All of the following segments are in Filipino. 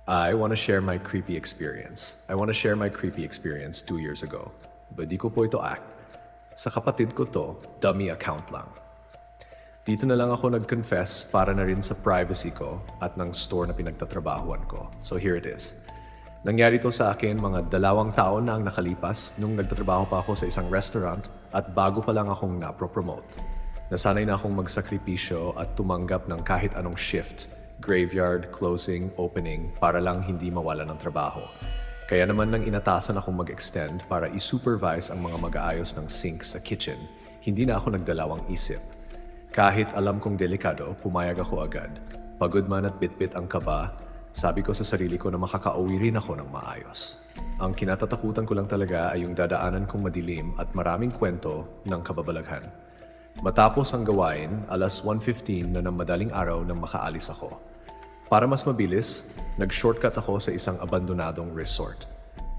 I want to share my creepy experience. I want to share my creepy experience 2 years ago. But di ko po ito act. Sa kapatid ko to, dummy account lang. Dito na lang ako nag-confess para na rin sa privacy ko at ng store na pinagtatrabahuan ko. So here it is. Nangyari to sa akin mga 2 taon na ang nakalipas nung nagtatrabaho pa ako sa isang restaurant at bago pa lang akong napro-promote. Nasanay na akong magsakripisyo at tumanggap ng kahit anong shift, graveyard, closing, opening para lang hindi mawala ng trabaho. Kaya naman nang inatasan akong mag-extend para i-supervise ang mga mag-aayos ng sink sa kitchen, hindi na ako nagdalawang isip. Kahit alam kong delikado, pumayag ako agad. Pagod man at bitbit ang kaba, sabi ko sa sarili ko na makakauwi rin ako ng maayos. Ang kinatatakutan ko lang talaga ay yung dadaanan kong madilim at maraming kwento ng kababalaghan. Matapos ang gawain, alas 1:15 na ng madaling araw nang makaalis ako. Para mas mabilis, nag-shortcut ako sa isang abandonadong resort.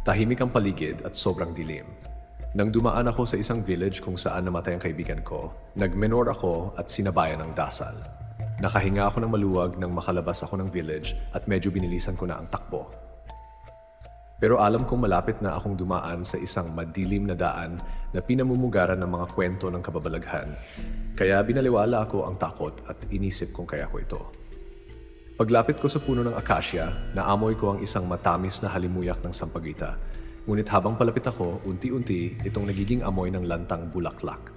Tahimik ang paligid at sobrang dilim. Nang dumaan ako sa isang village kung saan namatay ang kaibigan ko, nag-menor ako at sinabayan ng dasal. Nakahinga ako ng maluwag nang makalabas ako ng village at medyo binilisan ko na ang takbo. Pero alam kong malapit na akong dumaan sa isang madilim na daan na pinamumugaran ng mga kwento ng kababalaghan. Kaya binaliwala ako ang takot at inisip kung kaya ko ito. Paglapit ko sa puno ng akasya, naamoy ko ang isang matamis na halimuyak ng sampagita. Ngunit habang palapit ako, unti-unti itong nagiging amoy ng lantang bulaklak.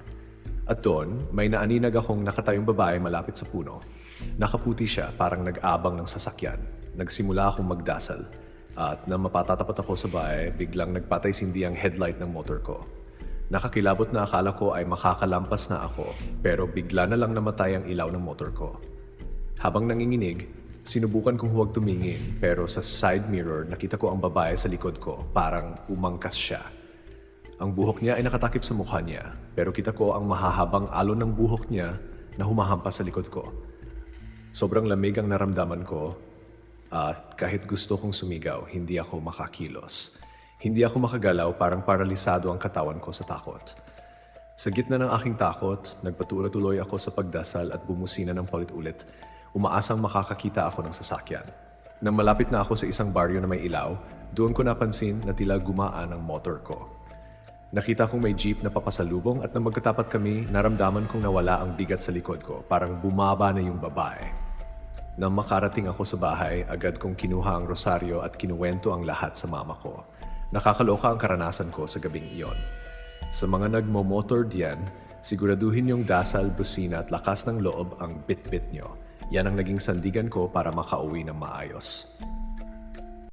At doon, may naaninag akong nakatayong babae malapit sa puno. Nakaputi siya parang nag-abang ng sasakyan. Nagsimula akong magdasal. At nang mapatatapat ako sa bahay, biglang nagpatay-sindi ang headlight ng motor ko. Nakakilabot na akala ko ay makakalampas na ako, pero bigla na lang namatay ang ilaw ng motor ko. Habang nanginginig, sinubukan kong huwag tumingin, pero sa side mirror nakita ko ang babae sa likod ko, parang umangkas siya. Ang buhok niya ay nakatakip sa mukha niya, pero kita ko ang mahahabang alon ng buhok niya na humahampas sa likod ko. Sobrang lamig ang naramdaman ko at kahit gusto kong sumigaw, hindi ako makakilos. Hindi ako makagalaw, parang paralisado ang katawan ko sa takot. Sa gitna ng aking takot, nagpatuloy-tuloy ako sa pagdasal at bumusina ng paulit-ulit. Umaasang makakakita ako ng sasakyan. Nang malapit na ako sa isang baryo na may ilaw, doon ko napansin na tila gumaan ang motor ko. Nakita kong may jeep na papasalubong at nang magkatapat kami, naramdaman kong nawala ang bigat sa likod ko, parang bumaba na yung babae. Nang makarating ako sa bahay, agad kong kinuha ang rosaryo at kinuwento ang lahat sa mama ko. Nakakaloka ang karanasan ko sa gabing iyon. Sa mga nagmo-motor diyan, siguraduhin yung dasal, busina at lakas ng loob ang bit-bit nyo. Yan ang naging sandigan ko para makauwi ng maayos.